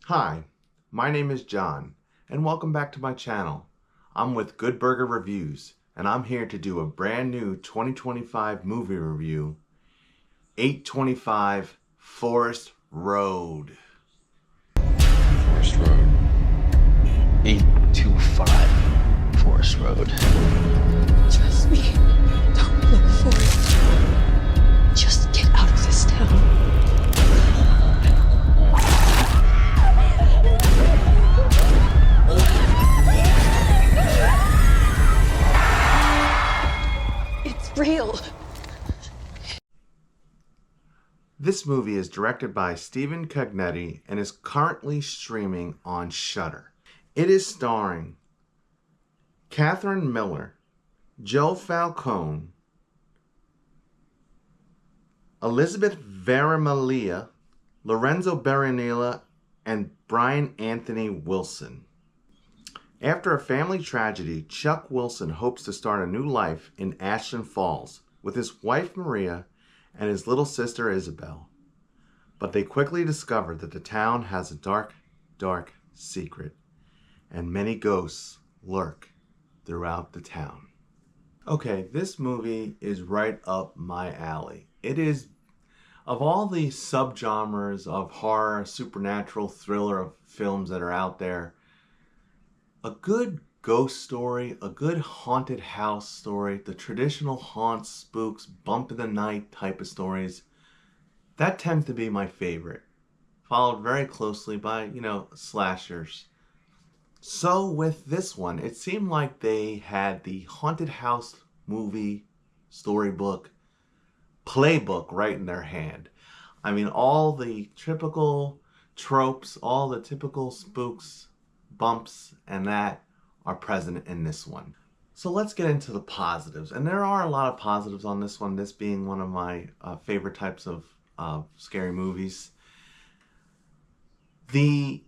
Hi, my name is John, and welcome back to my channel. I'm with Good Burger Reviews, and I'm here to do a brand new 2025 movie review, 825 Forest Road. Forest Road. 825 Forest Road. Trust me. Don't look for it. Just get out of this town. It's real. This movie is directed by Stephen Cognetti and is currently streaming on Shudder. It is starring Catherine Miller, Joe Falcone, Elizabeth Veramalia, Lorenzo Baronella, and Brian Anthony Wilson. After a family tragedy, Chuck Wilson hopes to start a new life in Ashland Falls with his wife Maria and his little sister Isabel. But they quickly discover that the town has a dark, dark secret, and many ghosts lurk throughout the town. Okay, this movie is right up my alley. It is, of all the subgenres of horror, supernatural, thriller films that are out there, a good ghost story, a good haunted house story, the traditional haunts, spooks, bump in the night type of stories, that tends to be my favorite. Followed very closely by, slashers. So with this one, it seemed like they had the haunted house movie storybook playbook right in their hand. I mean, all the typical tropes, all the typical spooks, bumps, and that are present in this one. So let's get into the positives. And there are a lot of positives on this one, this being one of my favorite types of scary movies. The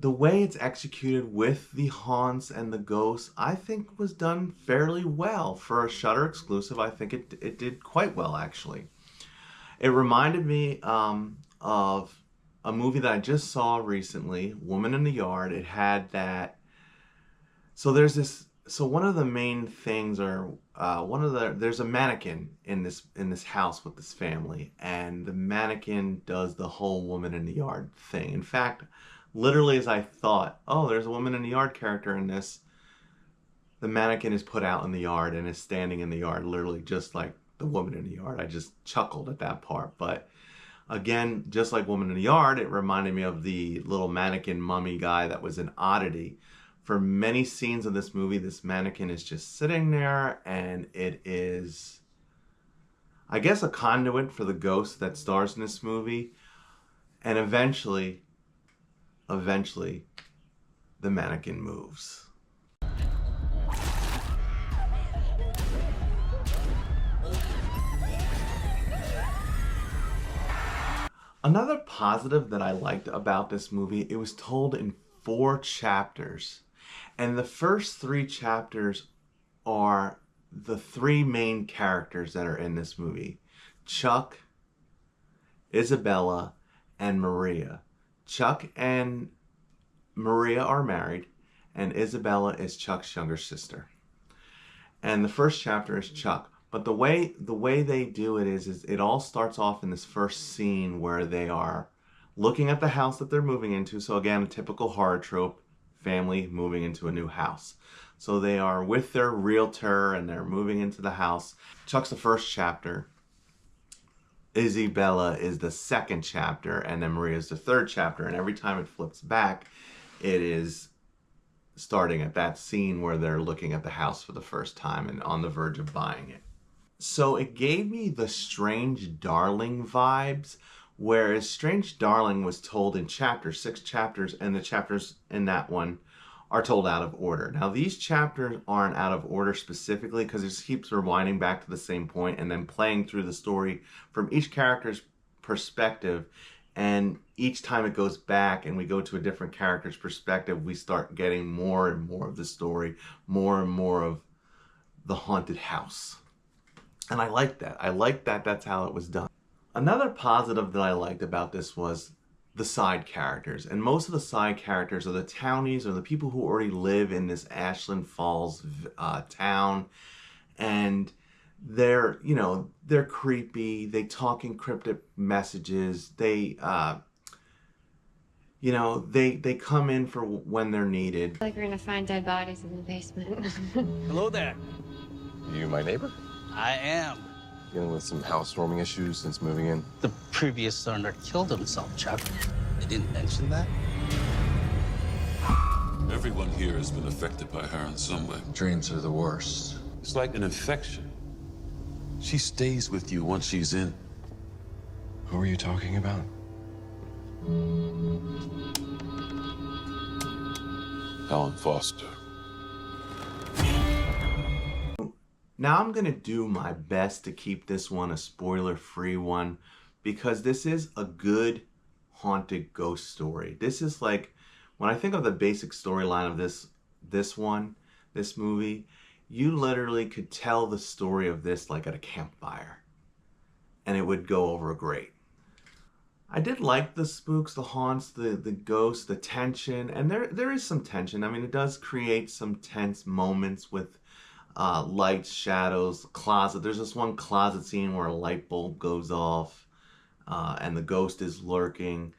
way it's executed with the haunts and the ghosts, I think was done fairly well. For a Shudder exclusive, I think it did quite well, actually. It reminded me of a movie that I just saw recently, Woman in the Yard. It had that. So one of the main things, there's a mannequin in this house with this family, and the mannequin does the whole Woman in the Yard thing. In fact, literally as I thought, oh, there's a Woman in the Yard character in this, the mannequin is put out in the yard and is standing in the yard, literally just like the Woman in the Yard. I just chuckled at that part. But again, just like Woman in the Yard, it reminded me of the little mannequin mummy guy that was an oddity. For many scenes of this movie, this mannequin is just sitting there, and it is, I guess, a conduit for the ghost that stars in this movie. And eventually, the mannequin moves. Another positive that I liked about this movie, it was told in 4 chapters. And the first 3 chapters are the 3 main characters that are in this movie: Chuck, Isabella, and Maria. Chuck and Maria are married, and Isabella is Chuck's younger sister. And the first chapter is Chuck. But the way they do it is it all starts off in this first scene where they are looking at the house that they're moving into. So again, a typical horror trope, family moving into a new house. So they are with their realtor and they're moving into the house. Chuck's the first chapter. Isabella is the second chapter, and then Maria is the third chapter. And every time it flips back, it is starting at that scene where they're looking at the house for the first time and on the verge of buying it. So it gave me the Strange Darling vibes, whereas Strange Darling was told in 6 chapters, and the chapters in that one are told out of order. Now, these chapters aren't out of order specifically because it just keeps rewinding back to the same point and then playing through the story from each character's perspective. And each time it goes back and we go to a different character's perspective, we start getting more and more of the story, more and more of the haunted house. And I like that. I like that that's how it was done. Another positive that I liked about this was the side characters. And most of the side characters are the townies or the people who already live in this Ashland Falls town. And they're, you know, they're creepy. They talk in cryptic messages. They, you know, they come in for when they're needed. Like we're gonna find dead bodies in the basement. Hello there. You my neighbor? I am. Dealing with some housewarming issues since moving in. The previous owner killed himself, Chuck. They didn't mention that? Everyone here has been affected by her in some way. Dreams are the worst. It's like an infection. She stays with you once she's in. Who are you talking about? Helen Foster. Now I'm going to do my best to keep this one a spoiler-free one, because this is a good haunted ghost story. This is like, when I think of the basic storyline of this movie, you literally could tell the story of this like at a campfire, and it would go over great. I did like the spooks, the haunts, the ghosts, the tension, and there is some tension. I mean, it does create some tense moments with lights, shadows, closet. There's this one closet scene where a light bulb goes off and the ghost is lurking.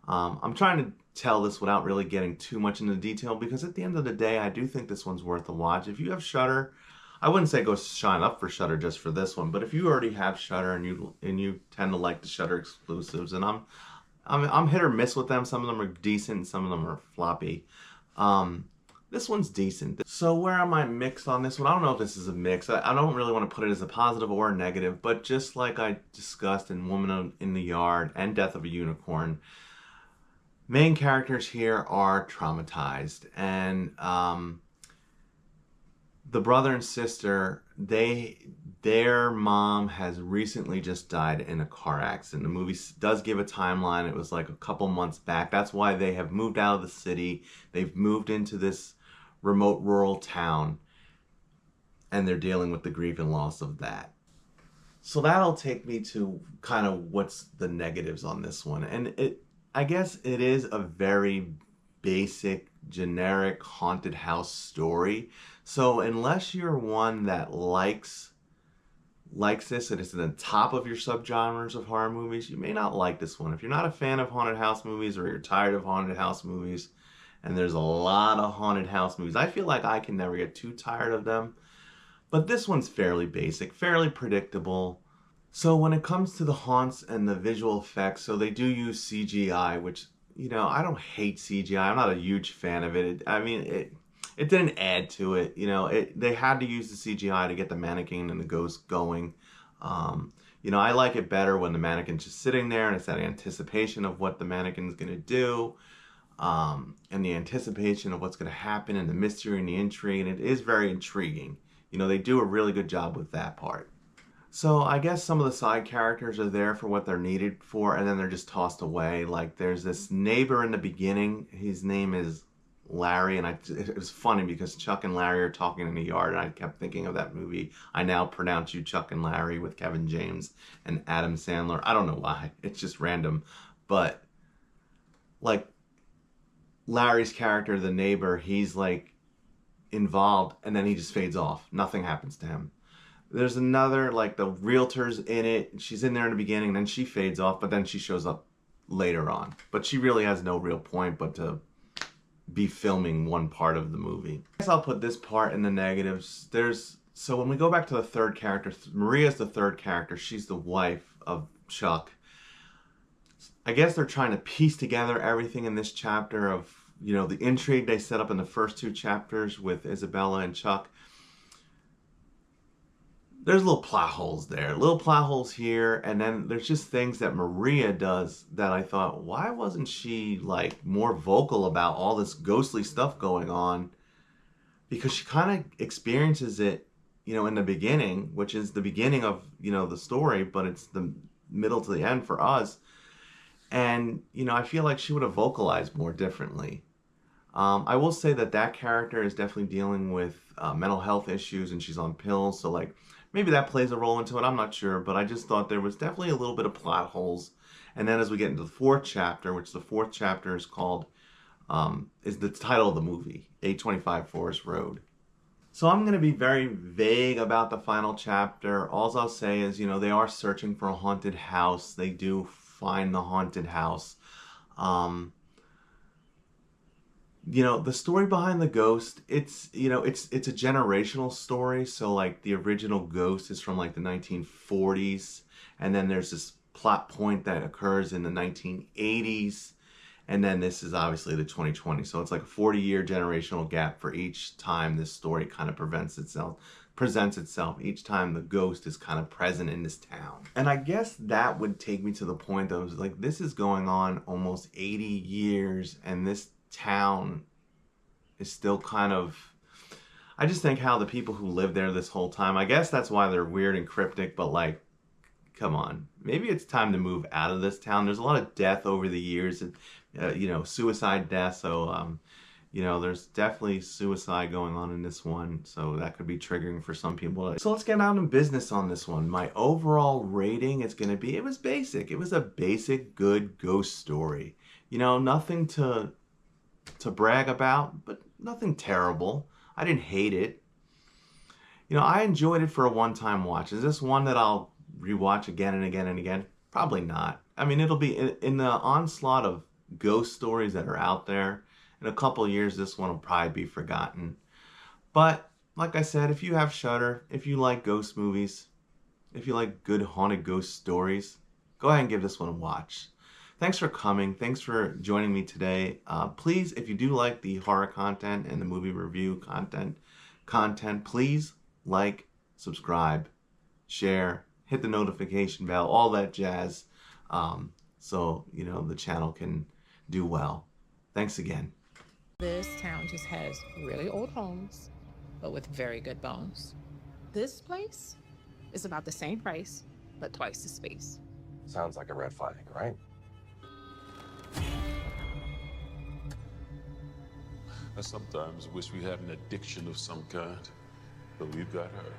I'm trying to tell this without really getting too much into detail, because at the end of the day, I do think this one's worth a watch. If you have Shudder, I wouldn't say go sign up for Shudder just for this one, but if you already have Shudder and you tend to like the Shudder exclusives, and I'm hit or miss with them. Some of them are decent, and some of them are floppy. This one's decent. So where am I mixed on this one? I don't know if this is a mix. I don't really want to put it as a positive or a negative, but just like I discussed in Woman in the Yard and Death of a Unicorn, main characters here are traumatized, and the brother and sister, their mom has recently just died in a car accident. The movie does give a timeline. It was like a couple months back. That's why they have moved out of the city. They've moved into this remote rural town, and they're dealing with the grief and loss of that. So that'll take me to kind of what's the negatives on this one. And I guess it is a very basic, generic haunted house story. So unless you're one that likes this and it's in the top of your subgenres of horror movies, you may not like this one. If you're not a fan of haunted house movies, or you're tired of haunted house movies, and there's a lot of haunted house movies, I feel like I can never get too tired of them. But this one's fairly basic, fairly predictable. So when it comes to the haunts and the visual effects, so they do use CGI, which, you know, I don't hate CGI. I'm not a huge fan of it. It didn't add to it. You know, they had to use the CGI to get the mannequin and the ghost going. You know, I like it better when the mannequin's just sitting there and it's that anticipation of what the mannequin's going to do, and the anticipation of what's going to happen, and the mystery and the intrigue, and it is very intriguing. You know, they do a really good job with that part. So I guess some of the side characters are there for what they're needed for, and then they're just tossed away. Like, there's this neighbor in the beginning. His name is Larry, and it was funny because Chuck and Larry are talking in the yard, and I kept thinking of that movie, I Now Pronounce You Chuck and Larry, with Kevin James and Adam Sandler. I don't know why. It's just random. But, like, Larry's character, the neighbor, he's, like, involved, and then he just fades off. Nothing happens to him. There's another, like, the realtor's in it. She's in there in the beginning, and then she fades off, but then she shows up later on. But she really has no real point but to be filming one part of the movie. I guess I'll put this part in the negatives. So when we go back to the third character, Maria's the third character. She's the wife of Chuck. I guess they're trying to piece together everything in this chapter of, you know, the intrigue they set up in the first two chapters with Isabella and Chuck. There's little plot holes there, little plot holes here, and then there's just things that Maria does that I thought, why wasn't she, like, more vocal about all this ghostly stuff going on? Because she kind of experiences it, you know, in the beginning, which is the beginning of, you know, the story, but it's the middle to the end for us. And, you know, I feel like she would have vocalized more differently. I will say that character is definitely dealing with mental health issues, and she's on pills, so, like, maybe that plays a role into it. I'm not sure, but I just thought there was definitely a little bit of plot holes. And then as we get into the fourth chapter, which the fourth chapter is called, is the title of the movie, 825 Forest Road. So I'm going to be very vague about the final chapter. All I'll say is, they are searching for a haunted house. They do find the haunted house. The story behind the ghost, it's a generational story. So like the original ghost is from like the 1940s. And then there's this plot point that occurs in the 1980s. And then this is obviously the 2020. So it's like a 40-year generational gap for each time this story kind of presents itself. Each time the ghost is kind of present in this town. And I guess that would take me to the point that I was like, this is going on almost 80 years and this town is still kind of... I just think how the people who lived there this whole time, I guess that's why they're weird and cryptic, but like, come on. Maybe it's time to move out of this town. There's a lot of death over the years, and suicide death. So, there's definitely suicide going on in this one. So that could be triggering for some people. So let's get out in business on this one. My overall rating is going to be, it was basic. It was a basic, good ghost story. Nothing to brag about, but nothing terrible. I didn't hate it. I enjoyed it for a one-time watch. Is this one that I'll rewatch again and again and again? Probably not. I mean, it'll be in the onslaught of ghost stories that are out there. In a couple of years, this one will probably be forgotten. But like I said, if you have Shudder, if you like ghost movies, if you like good haunted ghost stories, go ahead and give this one a watch. Thanks for coming. Thanks for joining me today. Please, if you do like the horror content and the movie review content, please like, subscribe, share, hit the notification bell, all that jazz, so the channel can do well. Thanks again. This town just has really old homes, but with very good bones. This place is about the same price, but twice the space. Sounds like a red flag, right? I sometimes wish we had an addiction of some kind, but we've got her.